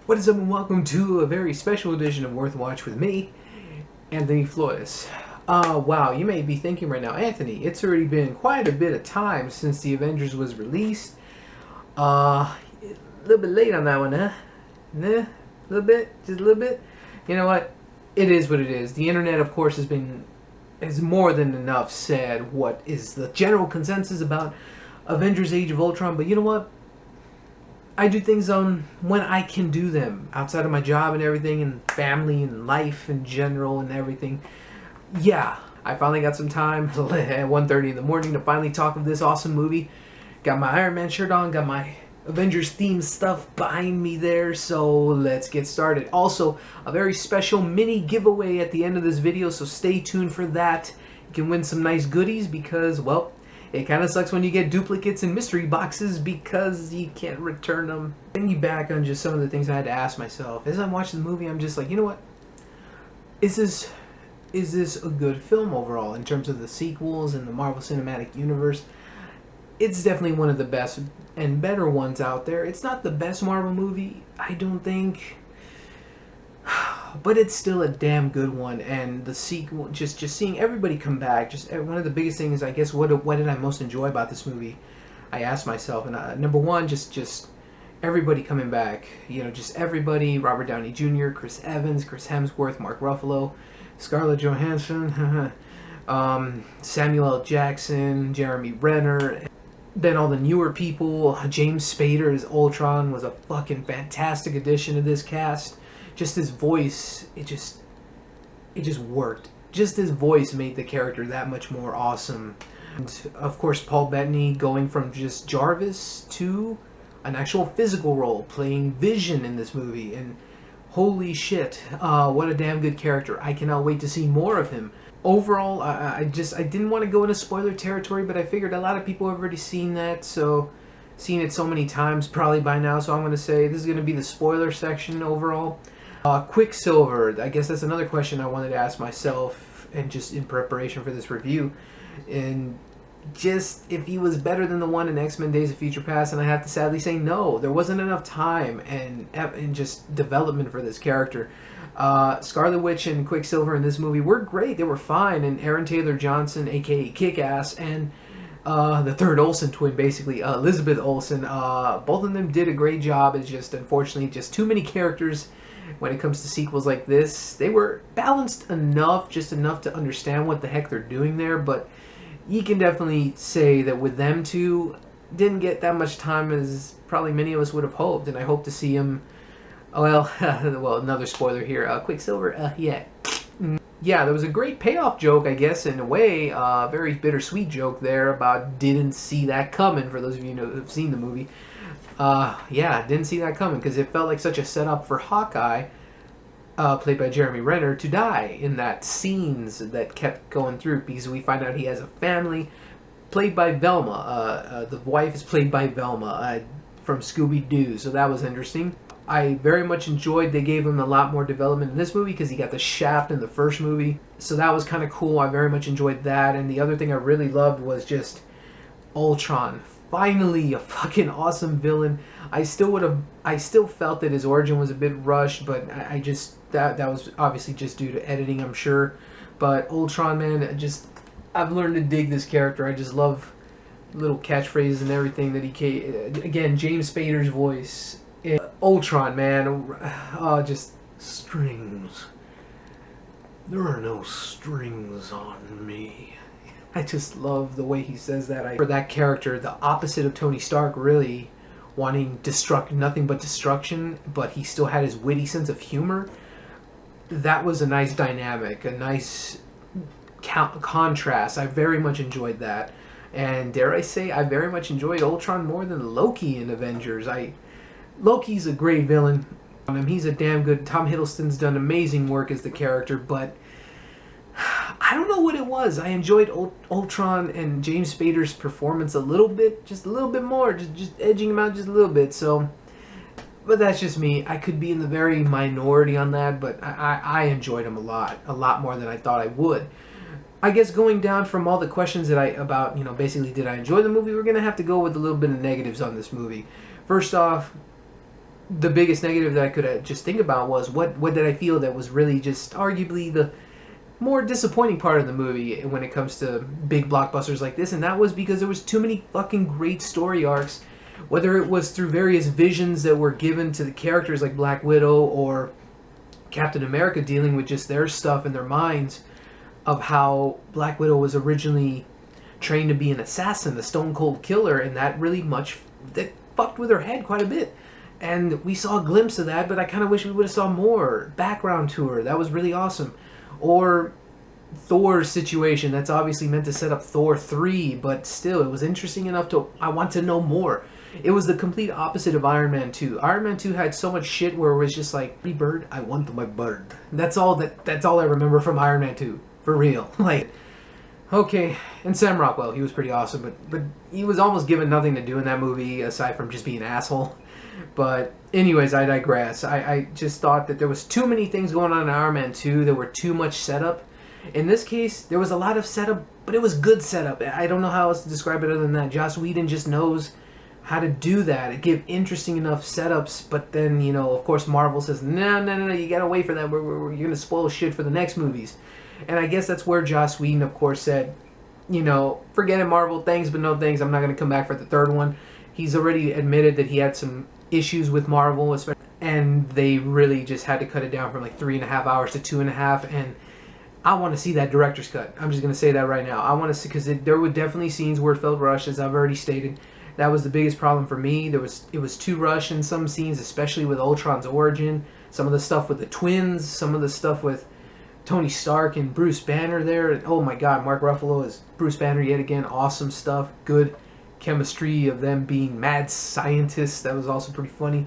What is up, and welcome to a very special edition of Worth Watch with me, Anthony Flores. Wow, you may be thinking right now, Anthony, it's already been quite a bit of time since the Avengers was released. A little bit late on that one, huh? Nah, a little bit, just a little bit. You know what? It is what it is. The internet, of course, has more than enough said what is the general consensus about Avengers: Age of Ultron, but you know what? I do things on when I can do them outside of my job and everything, and family and life in general and everything. Yeah, I finally got some time at 1:30 in the morning to finally talk of this awesome movie. Got my Iron Man shirt on, got my Avengers themed stuff behind me there, so let's get started. Also, a very special mini giveaway at the end of this video, so stay tuned for that. You can win some nice goodies because, well, it kind of sucks when you get duplicates in mystery boxes because you can't return them. Thinking back on just some of the things I had to ask myself as I'm watching the movie, I'm just like, you know what? Is this a good film overall in terms of the sequels and the Marvel Cinematic Universe? It's definitely one of the best and better ones out there. It's not the best Marvel movie, I don't think, but it's still a damn good one. And the sequel, just seeing everybody come back, just one of the biggest things, I guess, what did I most enjoy about this movie? I asked myself, and number one, just everybody coming back. You know, just everybody: Robert Downey Jr., Chris Evans, Chris Hemsworth, Mark Ruffalo, Scarlett Johansson, Samuel L. Jackson, Jeremy Renner. Then all the newer people. James Spader as Ultron was a fucking fantastic addition to this cast. Just his voice, it just worked. Just his voice made the character that much more awesome. And of course, Paul Bettany going from just Jarvis to an actual physical role, playing Vision in this movie. And holy shit, what a damn good character. I cannot wait to see more of him. Overall, I didn't want to go into spoiler territory, but I figured a lot of people have already seen it so many times probably by now, so I'm going to say this is going to be the spoiler section overall. Quicksilver, I guess that's another question I wanted to ask myself, and just in preparation for this review, and just if he was better than the one in X-Men Days of Future Past, and I have to sadly say no. There wasn't enough time and just development for this character. Scarlet Witch and Quicksilver in this movie were great. They were fine, and Aaron Taylor Johnson, aka Kick-Ass, and the third Olsen twin, basically, Elizabeth Olsen, both of them did a great job. It's just, unfortunately, just too many characters when it comes to sequels like this. They were balanced enough, just enough to understand what the heck they're doing there, but you can definitely say that with them two, didn't get that much time as probably many of us would have hoped, and I hope to see him. Well, another spoiler here. Quicksilver, yeah. Yeah, there was a great payoff joke, I guess, in a way. Very bittersweet joke there about didn't see that coming, for those of you who have seen the movie. Yeah, didn't see that coming, because it felt like such a setup for Hawkeye, played by Jeremy Renner, to die in that scenes that kept going through, because we find out he has a family, played by Velma. The wife is played by Velma from Scooby-Doo, so that was interesting. I very much enjoyed they gave him a lot more development in this movie because he got the shaft in the first movie. So that was kind of cool. I very much enjoyed that. And the other thing I really loved was just Ultron. Finally, a fucking awesome villain. I still felt that his origin was a bit rushed, but I just, that was obviously just due to editing, I'm sure. But Ultron, man, I've learned to dig this character. I just love little catchphrases and everything that again, James Spader's voice. Ultron, man, just strings. There are no strings on me. I just love the way he says that. For that character, the opposite of Tony Stark, really wanting nothing but destruction, but he still had his witty sense of humor. That was a nice dynamic, a nice contrast. I very much enjoyed that. And dare I say, I very much enjoyed Ultron more than Loki in Avengers. Loki's a great villain. He's a damn good. Tom Hiddleston's done amazing work as the character, but I don't know what it was. I enjoyed Ultron and James Spader's performance a little bit, just a little bit more, just edging him out just a little bit. So, but that's just me. I could be in the very minority on that, but I enjoyed him a lot more than I thought I would. I guess going down from all the questions that basically did I enjoy the movie, we're gonna have to go with a little bit of negatives on this movie. First off, the biggest negative that I could just think about was what did I feel that was really just arguably the more disappointing part of the movie when it comes to big blockbusters like this, and that was because there was too many fucking great story arcs, whether it was through various visions that were given to the characters like Black Widow or Captain America dealing with just their stuff in their minds of how Black Widow was originally trained to be an assassin, a stone cold killer, and that fucked with her head quite a bit. And we saw a glimpse of that, but I kind of wish we would have saw more background to her. That was really awesome. Or Thor's situation, that's obviously meant to set up Thor 3, but still, it was interesting enough I want to know more. It was the complete opposite of Iron Man 2. Iron Man 2 had so much shit where it was just like, "Free bird, I want my bird." That's all I remember from Iron Man 2. For real. Like, okay, and Sam Rockwell, he was pretty awesome, but he was almost given nothing to do in that movie aside from just being an asshole. But anyways, I digress. I just thought that there was too many things going on in Iron Man 2. There were too much setup. In this case, there was a lot of setup, but it was good setup. I don't know how else to describe it other than that. Joss Whedon just knows how to do that. Give interesting enough setups, but then, you know, of course Marvel says, no, you gotta wait for that. You're gonna spoil shit for the next movies. And I guess that's where Joss Whedon, of course, said, you know, forget it, Marvel, thanks, but no thanks. I'm not gonna come back for the third one. He's already admitted that he had some issues with Marvel, and they really just had to cut it down from like 3.5 hours to 2.5, and I want to see that director's cut. I'm just going to say that right now. I want to see, because there were definitely scenes where it felt rushed, as I've already stated. That was the biggest problem for me. It was too rushed in some scenes, especially with Ultron's origin. Some of the stuff with the twins, some of the stuff with Tony Stark and Bruce Banner there. And oh my God, Mark Ruffalo is Bruce Banner yet again. Awesome stuff. Good chemistry of them being mad scientists. That was also pretty funny.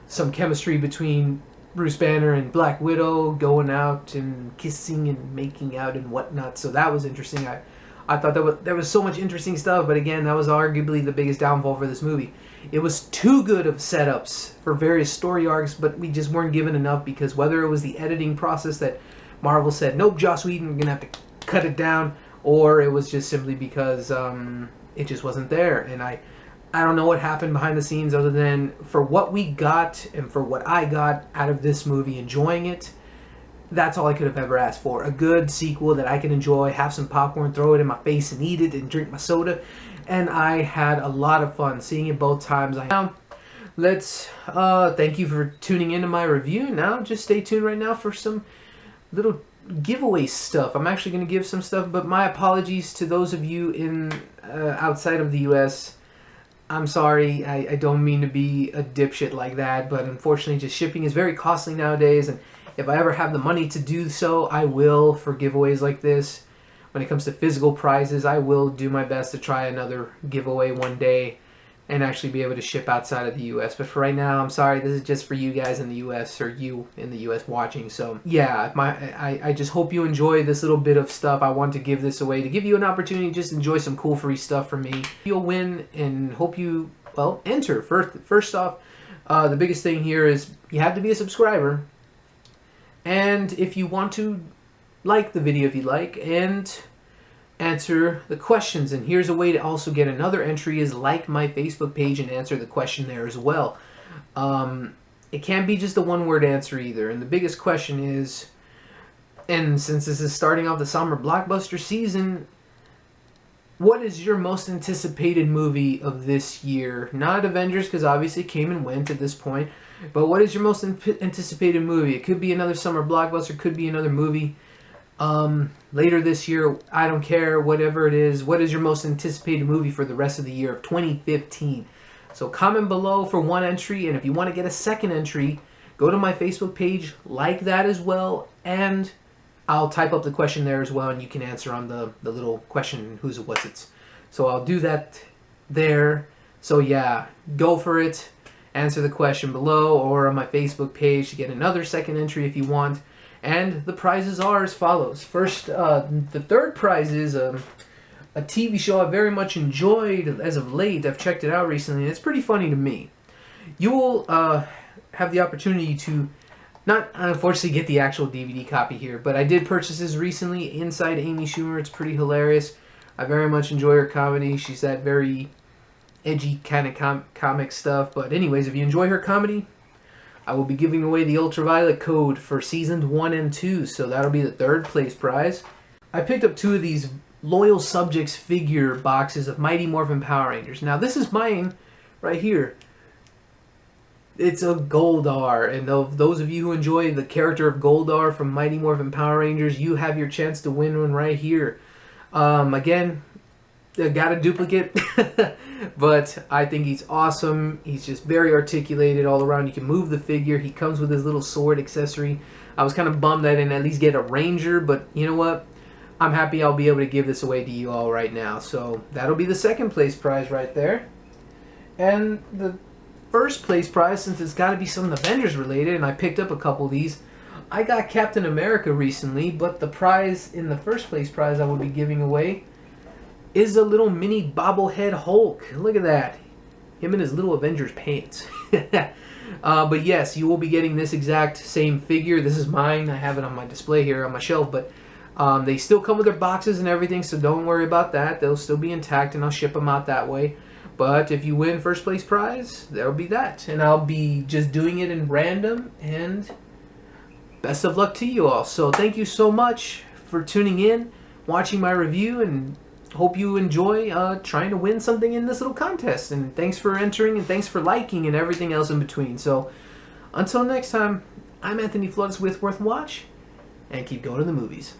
Some chemistry between Bruce Banner and Black Widow going out and kissing and making out and whatnot. So that was interesting. I thought there was so much interesting stuff, but again, that was arguably the biggest downfall for this movie. It was too good of setups for various story arcs, but we just weren't given enough, because whether it was the editing process that Marvel said, nope, Joss Whedon, we're going to have to cut it down, or it was just simply because it just wasn't there. And I don't know what happened behind the scenes other than for what we got and for what I got out of this movie, enjoying it. That's all I could have ever asked for. A good sequel that I can enjoy, have some popcorn, throw it in my face and eat it and drink my soda. And I had a lot of fun seeing it both times. Let's thank you for tuning into my review. Now just stay tuned right now for some little giveaway stuff. I'm actually going to give some stuff, but my apologies to those of you in outside of the US. I'm sorry, I don't mean to be a dipshit like that, but unfortunately just shipping is very costly nowadays, and if I ever have the money to do so, I will for giveaways like this. When it comes to physical prizes, I will do my best to try another giveaway one day and actually be able to ship outside of the US. But for right now, I'm sorry, this is just for you guys in the US, or you in the US watching. So yeah, I just hope you enjoy this little bit of stuff. I want to give this away to give you an opportunity to just enjoy some cool free stuff from me. You'll win, and hope you, well, enter. First off, the biggest thing here is you have to be a subscriber. And if you want to like the video if you like, and answer the questions. And here's a way to also get another entry, is like my Facebook page and answer the question there as well. It can't be just a one-word answer either. And the biggest question is, and since this is starting off the summer blockbuster season, what is your most anticipated movie of this year? Not Avengers, because obviously it came and went at this point. But what is your most anticipated movie? It could be another summer blockbuster, could be another movie later this year. I don't care, whatever it is. What is your most anticipated movie for the rest of the year of 2015? So comment below for one entry, and if you want to get a second entry, go to my Facebook page, like that as well, and I'll type up the question there as well, and you can answer on the little question, who's it, what's it. So I'll do that there. So yeah, go for it. Answer the question below or on my Facebook page to get another second entry if you want. And the prizes are as follows. First, the third prize is a TV show I very much enjoyed as of late. I've checked it out recently, and it's pretty funny to me. You will have the opportunity to not, unfortunately, get the actual DVD copy here, but I did purchase this recently, Inside Amy Schumer. It's pretty hilarious. I very much enjoy her comedy. She's that very edgy kind of comic stuff. But anyways, if you enjoy her comedy, I will be giving away the Ultraviolet code for Seasons 1 and 2, so that'll be the third place prize. I picked up 2 of these Loyal Subjects figure boxes of Mighty Morphin Power Rangers. Now this is mine right here. It's a Goldar, and those of you who enjoy the character of Goldar from Mighty Morphin Power Rangers, you have your chance to win one right here. Again, I got a duplicate, but I think he's awesome. He's just very articulated all around. You can move the figure. He comes with his little sword accessory. I was kind of bummed I didn't at least get a Ranger, but you know what? I'm happy I'll be able to give this away to you all right now. So that'll be the second place prize right there. And the first place prize, since it's got to be something Avengers related, and I picked up a couple of these. I got Captain America recently, but the prize in the first place prize I will be giving away is a little mini bobblehead Hulk. Look at that. Him in his little Avengers pants. But yes, you will be getting this exact same figure. This is mine. I have it on my display here on my shelf, but they still come with their boxes and everything, so don't worry about that. They'll still be intact, and I'll ship them out that way. But if you win first place prize, there'll be that. And I'll be just doing it in random, and best of luck to you all. So thank you so much for tuning in, watching my review, and hope you enjoy trying to win something in this little contest. And thanks for entering, and thanks for liking, and everything else in between. So until next time, I'm Anthony Flores with Worth Watch, and keep going to the movies.